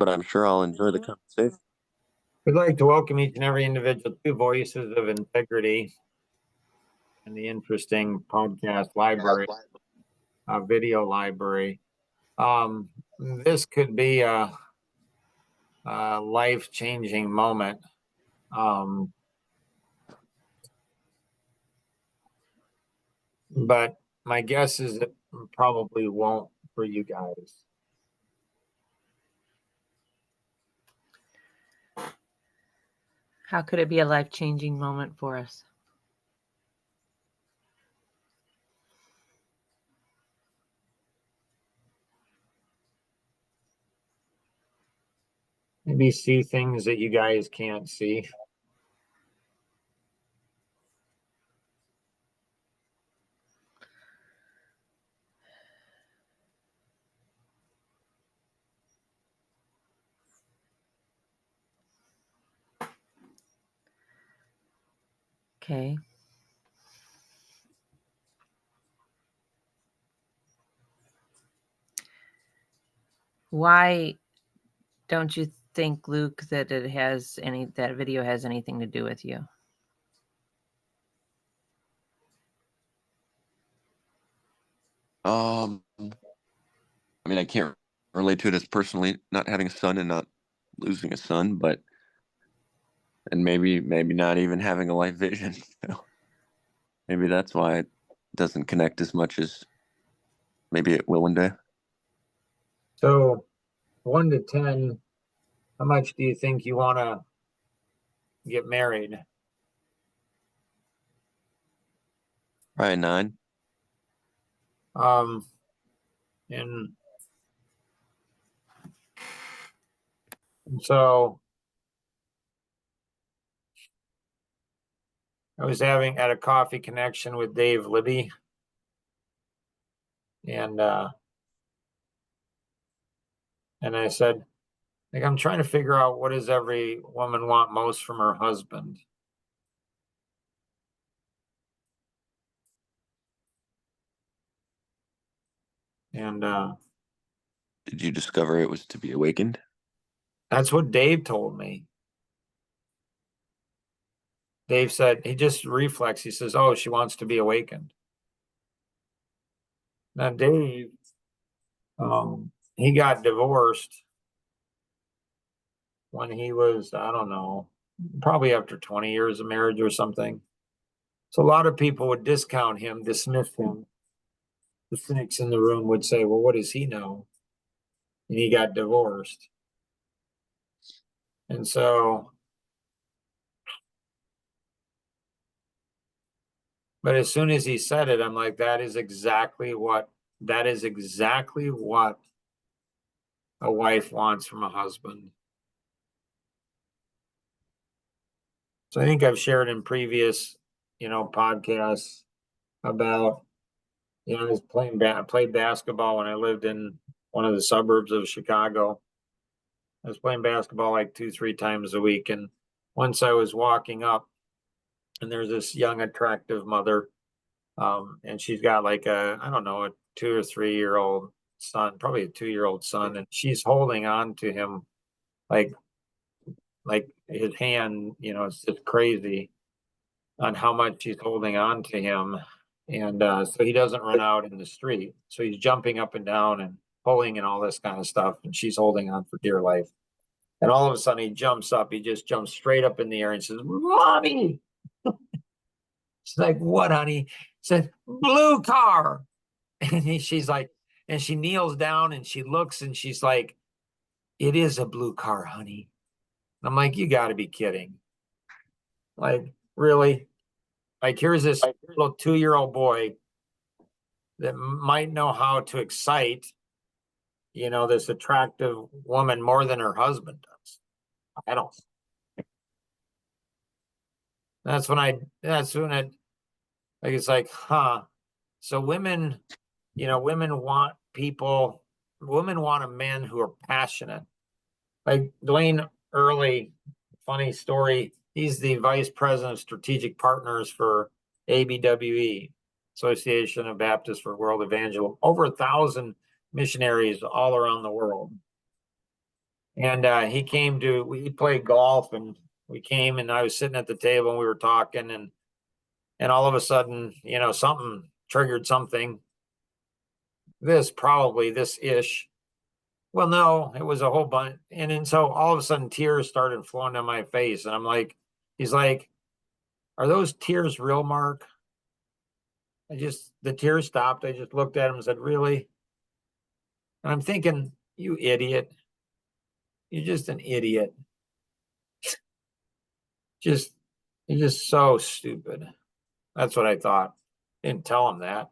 but I'm sure I'll enjoy the conversation. We'd like to welcome each and every individual to Voices of Integrity and the interesting podcast library, video library. This could be a life-changing moment. But my guess is it probably won't for you guys. How could it be a life-changing moment for us? Maybe see things that you guys can't see. Okay. Why don't you think, Luke, that that video has anything to do with you? I mean, I can't relate to it as personally not having a son and not losing a son, and maybe not even having a life vision. Maybe that's why it doesn't connect as much as maybe it will one day. So 1 to 10, how much do you think you want to get married? Probably 9. And so I was having at a coffee connection with Dave Libby, and I said, like, I'm trying to figure out, what does every woman want most from her husband? And Did you discover it was to be awakened? that's what Dave told me. Dave said, he just reflex. He says, oh, she wants to be awakened. Now, Dave, he got divorced when he was, I don't know, probably after 20 years of marriage or something. So a lot of people would discount him, dismiss him. The cynics in the room would say, well, what does he know? And he got divorced. And so, but as soon as he said it, I'm like, that is exactly what a wife wants from a husband. So I think I've shared in previous, podcasts about, I was played basketball when I lived in one of the suburbs of Chicago. I was playing basketball like 2-3 times a week. And once I was walking up, and there's this young, attractive mother. And she's got like a 2 or 3 year old son, probably a 2-year-old son. And she's holding on to him like his hand, it's just crazy on how much she's holding on to him. And so he doesn't run out in the street. So he's jumping up and down and pulling and all this kind of stuff. And she's holding on for dear life. And all of a sudden he jumps up. He just jumps straight up in the air and says, Mommy. She's like, what, honey? Said, blue car. And she's like, and she kneels down and she looks and she's like, it is a blue car, honey. And I'm like, you got to be kidding. Like, really? Like, here's this little 2-year-old boy that might know how to excite, this attractive woman more than her husband does. I don't. That's when it, like, it's like, huh. So women want a man who are passionate. Like Dwayne Early, funny story. He's the vice president of strategic partners for ABWE, Association of Baptists for World Evangelism. Over 1,000 missionaries all around the world. And he came to, we played golf, and we came, and I was sitting at the table, and we were talking, and all of a sudden, something triggered something. This ish. Well, no, it was a whole bunch. And then so all of a sudden tears started flowing down my face. And I'm like, he's like, are those tears real, Mark? The tears stopped. I just looked at him and said, really? And I'm thinking, you idiot. You're just an idiot. You're just so stupid. That's what I thought. Didn't tell him that.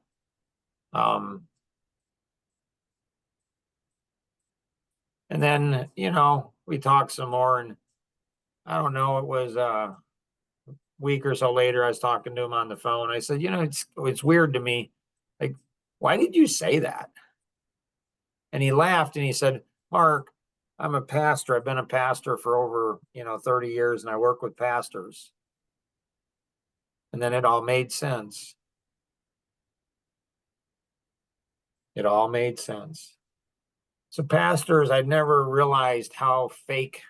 And then, we talked some more, and I don't know, it was a week or so later, I was talking to him on the phone. I said, it's weird to me. Like, why did you say that? And he laughed and he said, Mark, I'm a pastor. I've been a pastor for over, 30 years, and I work with pastors. And then it all made sense. It all made sense. So pastors, I'd never realized how fake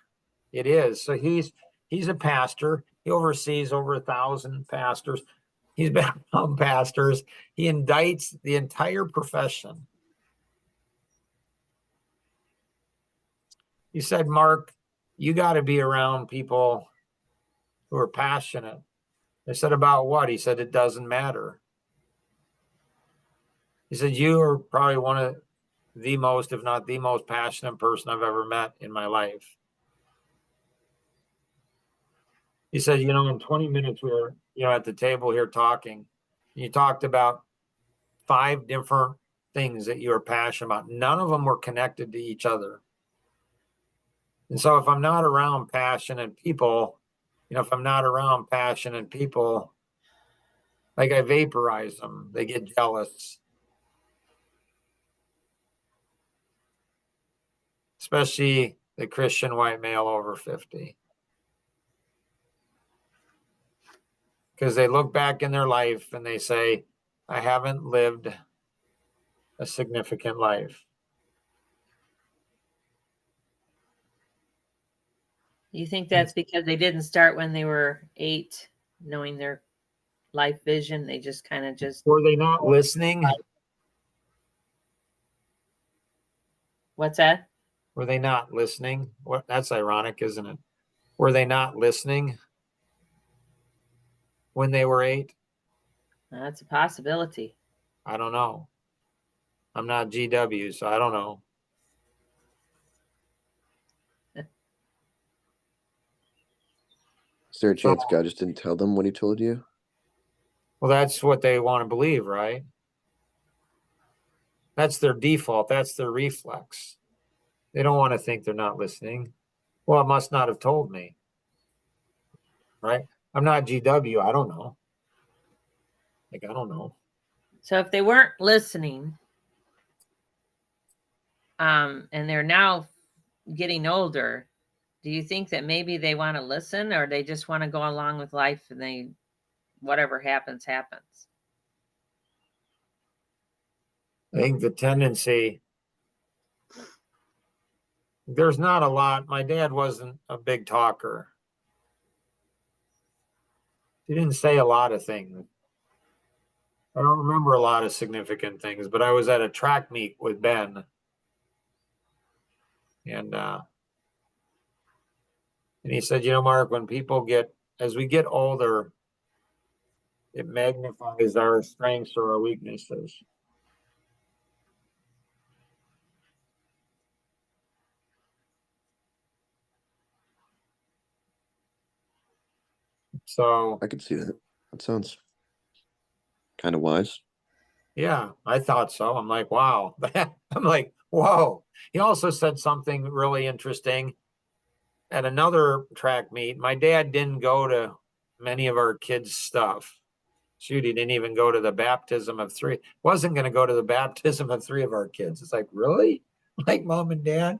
it is. So he's a pastor. He oversees over 1,000 pastors. He's been around pastors. He indicts the entire profession. He said, Mark, you got to be around people who are passionate. I said, about what? He said, it doesn't matter. He said, you are probably one of the most, if not the most passionate person I've ever met in my life. He said, in 20 minutes, we were, at the table here talking. You talked about 5 different things that you are passionate about. None of them were connected to each other. And so if I'm not around passionate people, like I vaporize them, they get jealous. Especially the Christian white male over 50. Because they look back in their life and they say, I haven't lived a significant life. You think that's because they didn't start when they were 8, knowing their life vision? They just kind of Were they not listening? What's that? Were they not listening? That's ironic, isn't it? Were they not listening when they were 8? That's a possibility. I don't know. I'm not GW, so I don't know. Is there a chance God just didn't tell them what he told you? Well, that's what they want to believe, right? That's their default. That's their reflex. They don't want to think they're not listening. Well, it must not have told me. Right? I'm not GW. I don't know. I don't know. So if they weren't listening, and they're now getting older, do you think that maybe they want to listen, or they just want to go along with life and whatever happens, happens? I think the tendency, there's not a lot. My dad wasn't a big talker. He didn't say a lot of things. I don't remember a lot of significant things, but I was at a track meet with Ben. And he said, Mark, when as we get older, it magnifies our strengths or our weaknesses. So I could see that. That sounds kind of wise. Yeah, I thought so. I'm like, wow. I'm like, whoa. He also said something really interesting at another track meet. My dad didn't go to many of our kids' stuff. Shoot, he didn't even go to the baptism of 3. Wasn't going to go to the baptism of 3 of our kids. It's like, really? Like mom and dad?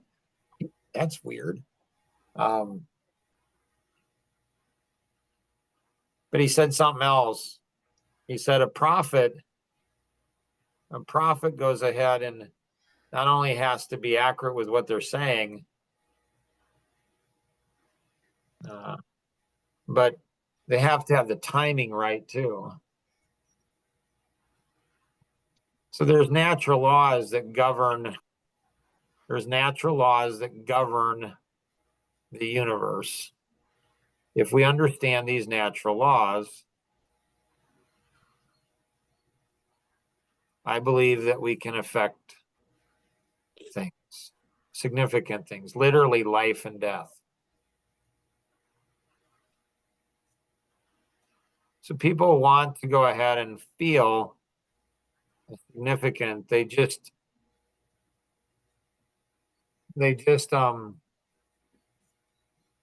That's weird. But he said something else. He said a prophet goes ahead and not only has to be accurate with what they're saying, But they have to have the timing right too. So there's natural laws that govern the universe. If we understand these natural laws, I believe that we can affect things, significant things, literally life and death. So people want to go ahead and feel significant. They just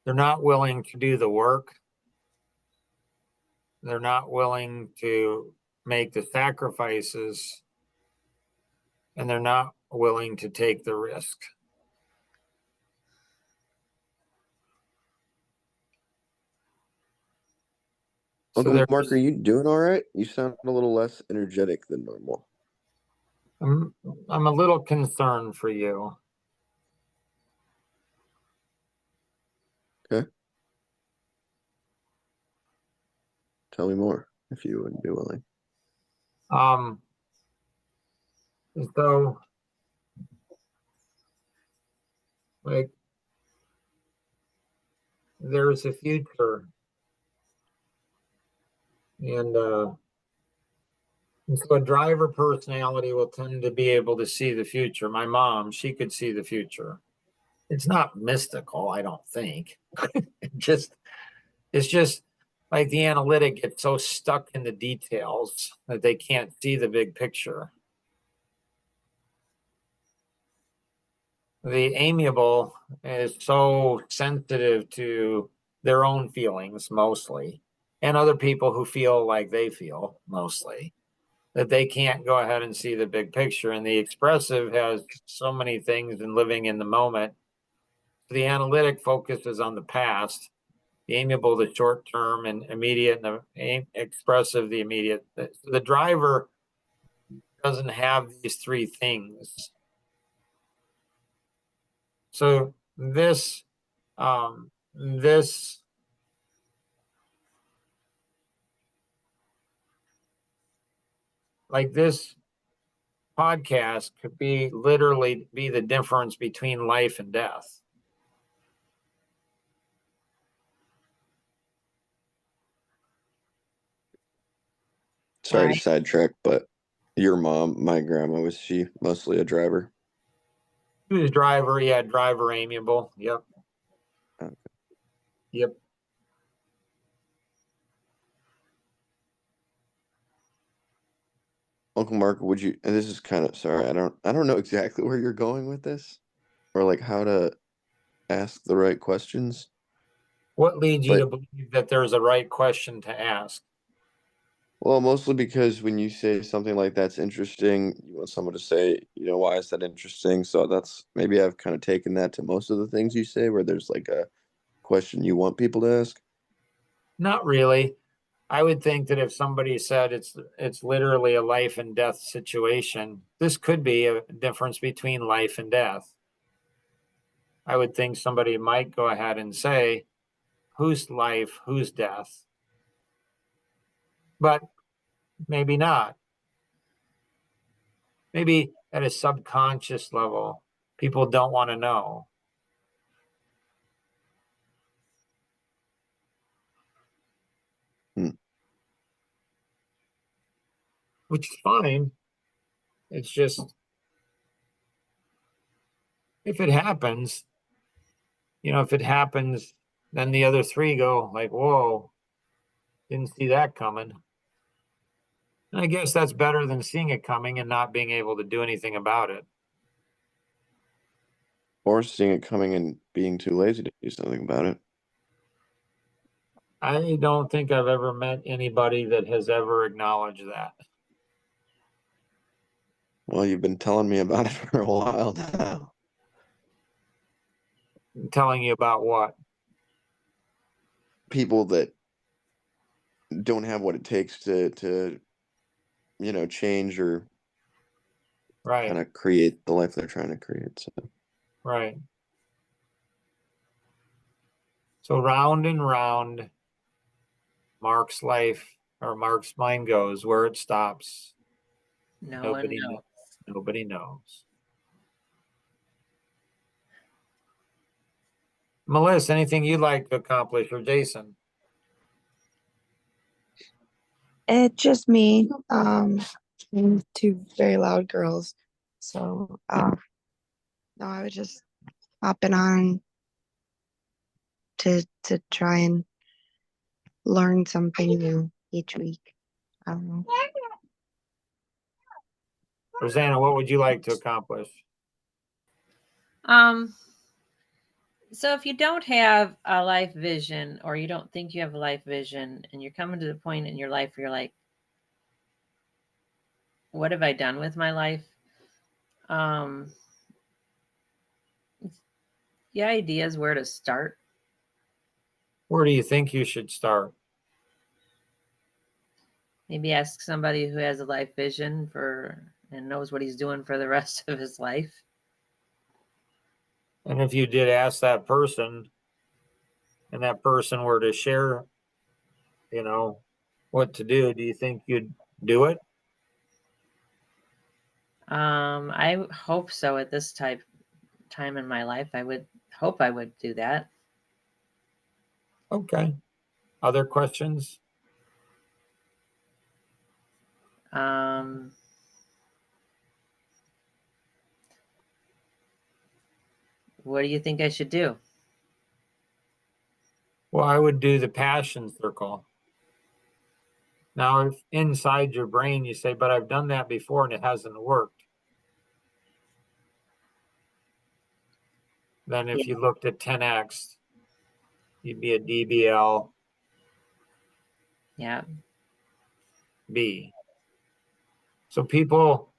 they're not willing to do the work. They're not willing to make the sacrifices, and they're not willing to take the risk. Uncle there's- Mark, are you doing all right? You sound a little less energetic than normal. I'm a little concerned for you. Okay. Tell me more if you would be willing. So like there's a future, and so a driver personality will tend to be able to see the future. My mom, she could see the future. It's not mystical, I don't think. It's just like the analytic gets so stuck in the details that they can't see the big picture. The amiable is so sensitive to their own feelings mostly, and other people who feel like they feel mostly, that they can't go ahead and see the big picture. And the expressive has so many things in living in the moment. The analytic focuses on the past, the amiable, the short term and immediate, and the expressive, the immediate. The driver doesn't have these three things. So this like this podcast could be literally be the difference between life and death. Sorry Right. to sidetrack, but your mom, my grandma, was she mostly a driver? He was driver, yeah, driver amiable. Yep. Okay. Yep. Uncle Mark, would you, and this is kind of, sorry, I don't know exactly where you're going with this or like how to ask the right questions. What leads you to But believe that there's a right question to ask? well, mostly because when you say something like that's interesting, you want someone to say, why is that interesting? So that's maybe I've kind of taken that to most of the things you say where there's like a question you want people to ask. Not really. I would think that if somebody said it's literally a life and death situation, this could be a difference between life and death. I would think somebody might go ahead and say, whose life, whose death? But maybe not. Maybe at a subconscious level, people don't want to know. Hmm. Which is fine. It's just if it happens, if it happens, then the other three go like, whoa, didn't see that coming. And I guess that's better than seeing it coming and not being able to do anything about it. Or seeing it coming and being too lazy to do something about it. I don't think I've ever met anybody that has ever acknowledged that. Well, you've been telling me about it for a while now. I'm telling you about what? People that don't have what it takes to change or Right, kind of create the life they're trying to create. So right. So round and round, Mark's life or Mark's mind goes. Where it stops, No one nobody knows. knows. Nobody knows. Melissa, anything you'd like to accomplish, or Jason? It's just me, and two very loud girls. So, no, I was just hopping on to try and learn something new each week. I don't know. Rosanna, what would you like to accomplish? So if you don't have a life vision, or you don't think you have a life vision, and you're coming to the point in your life where you're like, what have I done with my life? The idea is where to start. Where do you think you should start? Maybe ask somebody who has a life vision and knows what he's doing for the rest of his life. And if you did ask that person, and that person were to share, what to do you think you'd do it? I hope so. At this time in my life, I would hope I would do that. Okay. Other questions? What do you think I should do? Well, I would do the passion circle. Now, if inside your brain you say, but I've done that before and it hasn't worked, then if Yeah. you looked at 10X, you'd be a DBL Yeah. B. So people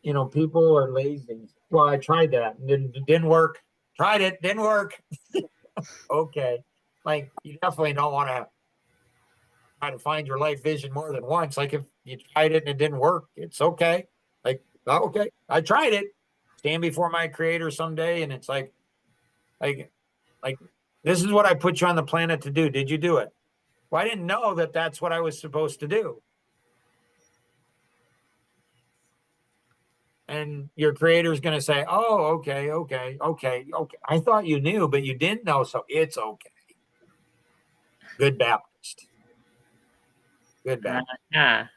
are lazy. Well, I tried that and it didn't work. Tried it, didn't work. Okay. Like, you definitely don't want to try to find your life vision more than once. Like, if you tried it and it didn't work, it's okay. Like, okay, I tried it. Stand before my creator someday, and it's like, this is what I put you on the planet to do. Did you do it? Well, I didn't know that that's what I was supposed to do. And your creator is going to say, oh, okay. I thought you knew, but you didn't know. So it's okay. Good Baptist. Good Baptist. Yeah.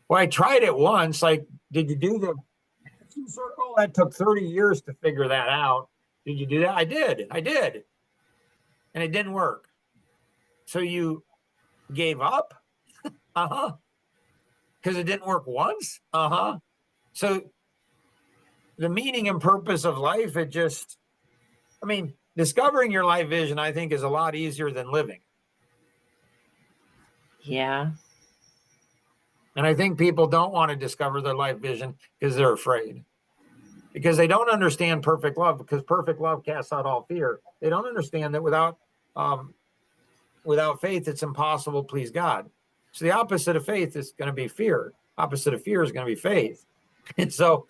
Well, I tried it once. Like, did you do the circle? That took 30 years to figure that out. Did you do that? I did. And it didn't work. So you gave up? Uh-huh. Because it didn't work once? Uh-huh. So the meaning and purpose of life, discovering your life vision, I think, is a lot easier than living. Yeah. And I think people don't want to discover their life vision because they're afraid. Because they don't understand perfect love, because perfect love casts out all fear. They don't understand that without faith, it's impossible to please God. So the opposite of faith is going to be fear. Opposite of fear is going to be faith. And so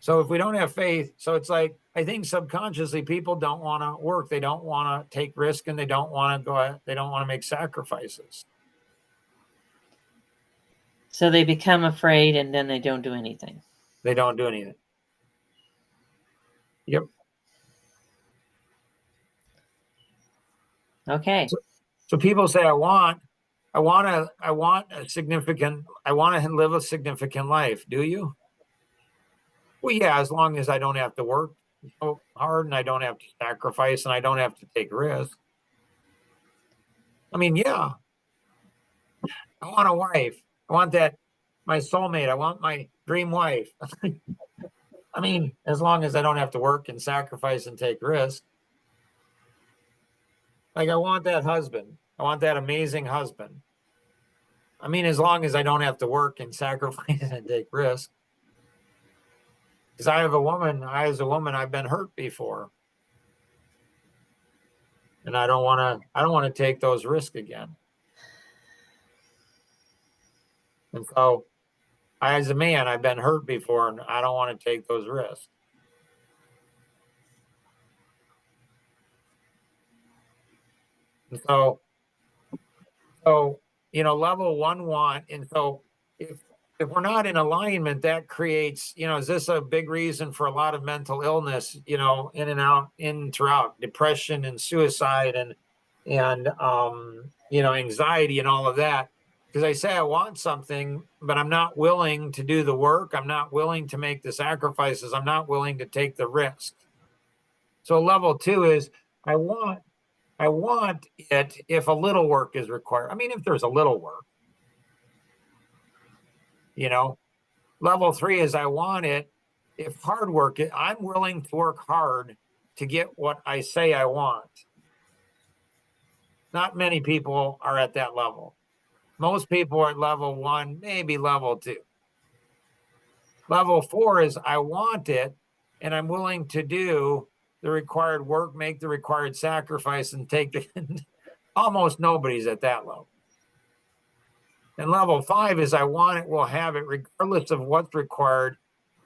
if we don't have faith, so it's like, I think subconsciously people don't want to work. They don't want to take risk, and they don't want to make sacrifices. So they become afraid, and then they don't do anything. They don't do anything. Yep. Okay. So people say, I want to live a significant life. Do you? Well, yeah, as long as I don't have to work so hard, and I don't have to sacrifice, and I don't have to take risks. Yeah. I want a wife. I want my soulmate. I want my dream wife. As long as I don't have to work and sacrifice and take risks. Like, I want that husband. I want that amazing husband. As long as I don't have to work and sacrifice and take risks. Because as a woman, I've been hurt before. And I don't want to take those risks again. And so, as a man, I've been hurt before, and I don't want to take those risks. So, so, level one want, and so if we're not in alignment, that creates, is this a big reason for a lot of mental illness, in and out, in throughout depression and suicide and anxiety and all of that? Because I say I want something, but I'm not willing to do the work. I'm not willing to make the sacrifices. I'm not willing to take the risk. So level two is I want it if a little work is required. I mean, if there's a little work, level three is I want it if hard work, I'm willing to work hard to get what I say I want. Not many people are at that level. Most people are at level one, maybe level two. Level four is I want it and I'm willing to do the required work, make the required sacrifice, and take the almost nobody's at that level. And level five is I want it, will have it regardless of what's required,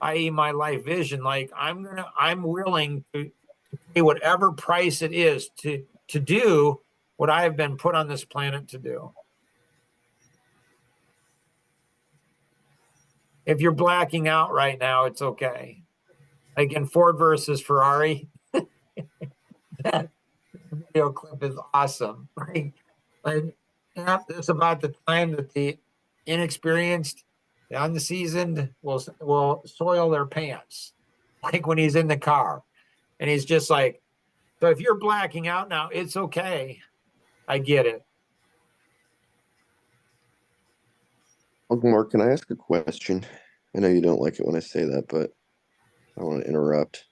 i.e. my life vision. Like I'm willing to pay whatever price it is to do what I have been put on this planet to do. If you're blacking out right now, it's okay. Like in Ford versus Ferrari, that video clip is awesome. Like it's about the time that the inexperienced, the unseasoned will soil their pants, like when he's in the car, and he's just like, so if you're blacking out now, it's okay. I get it. Uncle Mark, can I ask a question? I know you don't like it when I say that, but I want to interrupt.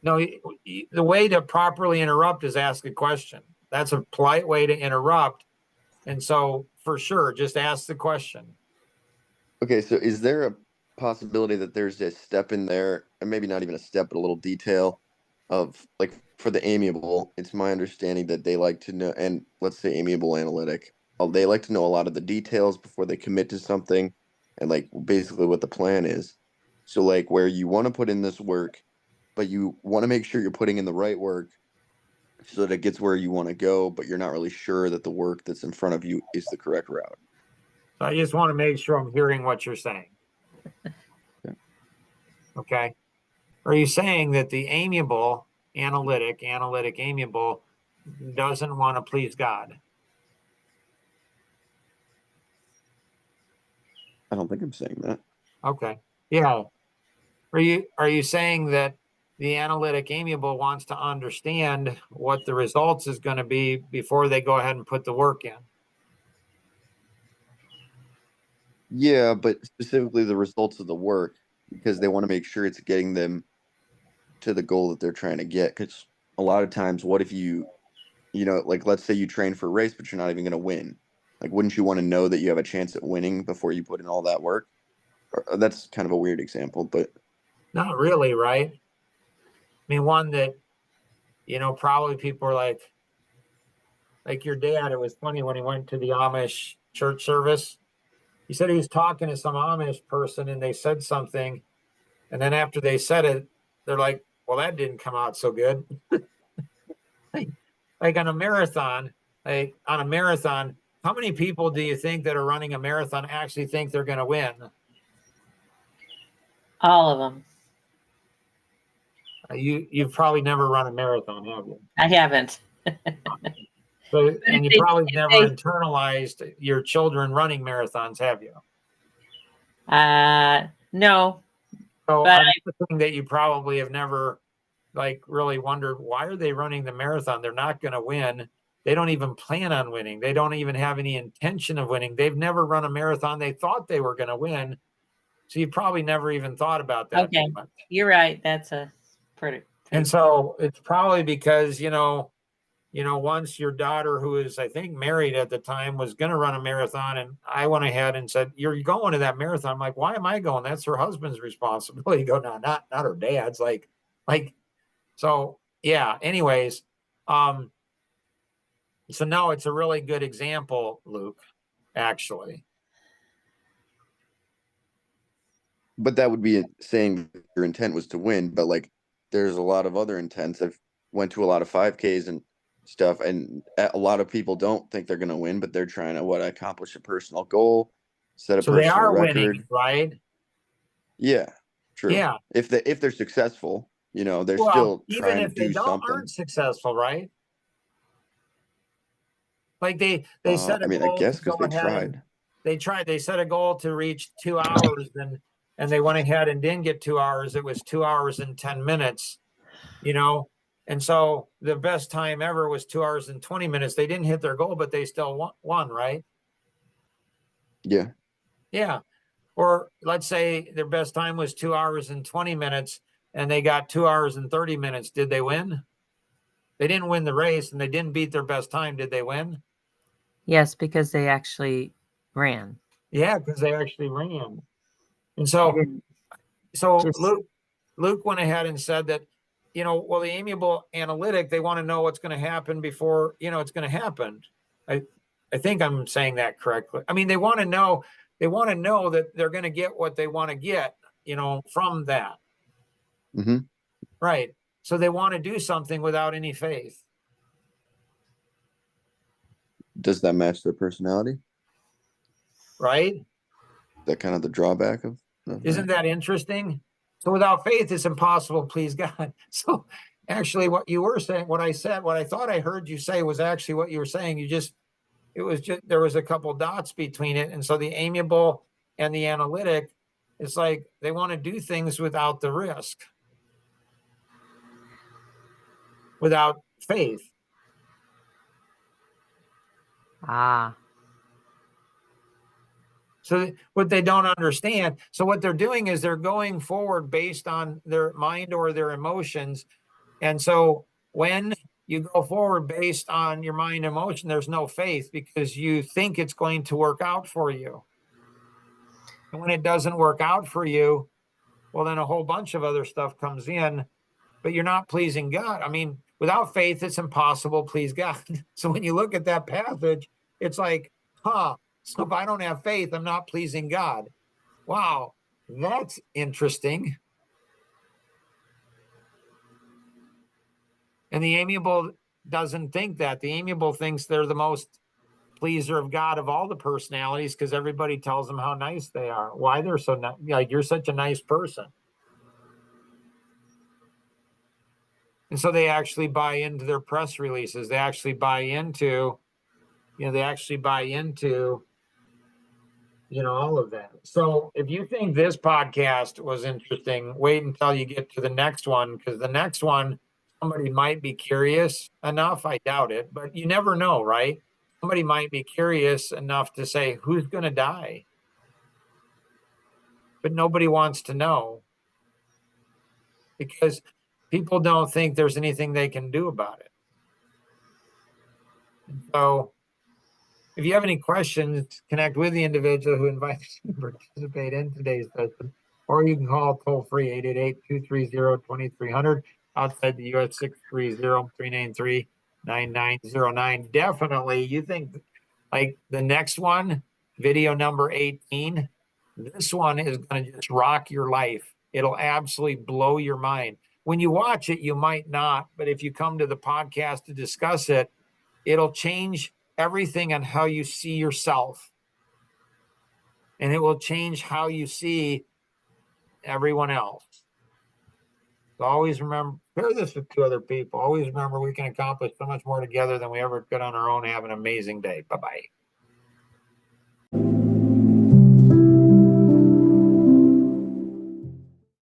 No, the way to properly interrupt is ask a question. That's a polite way to interrupt. And so for sure, just ask the question. Okay, so is there a possibility that there's a step in there, and maybe not even a step, but a little detail of like for the amiable, it's my understanding that they like to know, and let's say amiable analytic, they like to know a lot of the details before they commit to something and like basically what the plan is. So like where you want to put in this work, but you want to make sure you're putting in the right work so that it gets where you want to go, but you're not really sure that the work that's in front of you is the correct route. So I just want to make sure I'm hearing what you're saying. Yeah. Okay. Are you saying that the amiable, analytic, amiable doesn't want to please God? I don't think I'm saying that. Okay. Yeah. Are you saying that the analytic amiable wants to understand what the results is going to be before they go ahead and put the work in? Yeah, but specifically the results of the work because they want to make sure it's getting them to the goal that they're trying to get. Because a lot of times, what if like let's say you train for a race, but you're not even going to win? Like, wouldn't you want to know that you have a chance at winning before you put in all that work? That's kind of a weird example, but Not really, right? I mean, one that, probably people are like your dad. It was funny when he went to the Amish church service. He said he was talking to some Amish person and they said something. And then after they said it, they're like, well, that didn't come out so good. like on a marathon, how many people do you think that are running a marathon actually think they're going to win? All of them. You've probably never run a marathon, have you? I haven't. So, and you They- probably never they- internalized your children running marathons, have you? No, So but I'm thinking that you probably have never really wondered, why are they running the marathon? They're not going to win. They don't even plan on winning. They don't even have any intention of winning. They've never run a marathon. They thought they were going to win. So you probably never even thought about that. okay, you're right. That's a pretty. And so it's probably because, once your daughter, who is, I think, married at the time, was going to run a marathon, and I went ahead and said, "You're going to that marathon." I'm like, "Why am I going? That's her husband's responsibility." You go, "No, not her dad's." Like, so yeah. Anyways, so no, it's a really good example, Luke. Actually, but that would be saying your intent was to win. But like, there's a lot of other intents. I've went to a lot of 5Ks and stuff. And a lot of people don't think they're going to win, but they're trying to accomplish a personal goal, set a So they personal are record. winning, right? Yeah, true. Yeah. If they're successful, they're Well, still even trying to if they do something. aren't successful, right? Like they set a I mean, I goal guess to go because they ahead and tried. they set a goal to reach 2 hours and they went ahead and didn't get 2 hours. It was 2 hours and 10 minutes, and so the best time ever was 2 hours and 20 minutes. They didn't hit their goal, but they still won, right? Yeah. Yeah. Or let's say their best time was 2 hours and 20 minutes and they got 2 hours and 30 minutes. Did they win? They didn't win the race and they didn't beat their best time. Did they win? Yes, because they actually ran. Yeah, because they actually ran. And so, Just- Luke went ahead and said that, well, the amiable analytic, they want to know what's going to happen before, it's going to happen. I think I'm saying that correctly. I mean, they want to know that they're going to get what they want to get, from that. Mm-hmm. Right. So they want to do something without any faith. Does that match their personality? Right. Is that kind of the drawback of Isn't that interesting? So without faith, it's impossible to please God. So actually what you were saying, what I thought I heard you say was actually what you were saying. There was a couple dots between it. And so the amiable and the analytic, it's like they want to do things without the risk, without faith. So what they don't understand. So what they're doing is they're going forward based on their mind or their emotions. And so when you go forward based on your mind and emotion, there's no faith because you think it's going to work out for you. And when it doesn't work out for you, well, then a whole bunch of other stuff comes in, but you're not pleasing God. I mean, without faith, it's impossible to please God. So when you look at that passage, it's like, so if I don't have faith, I'm not pleasing God. Wow, that's interesting. And the amiable doesn't think that. The amiable thinks they're the most pleaser of God of all the personalities because everybody tells them how nice they are. Why they're so nice. Like, you're such a nice person. And so they actually buy into their press releases. They actually buy into, all of that. So if you think this podcast was interesting, wait until you get to the next one, because the next one, somebody might be curious enough. I doubt it, but you never know, right? Somebody might be curious enough to say, who's going to die? But nobody wants to know because people don't think there's anything they can do about it. And so if you have any questions, connect with the individual who invites you to participate in today's session, or you can call toll free 888-230-2300 outside the U.S. 630-393-9909. Definitely, you think like the next one, video number 18, this one is going to just rock your life. It'll absolutely blow your mind. When you watch it, you might not, but if you come to the podcast to discuss it, it'll change everything on how you see yourself. And it will change how you see everyone else. So always remember, share this with 2 other people. Always remember we can accomplish so much more together than we ever could on our own. Have an amazing day. Bye-bye.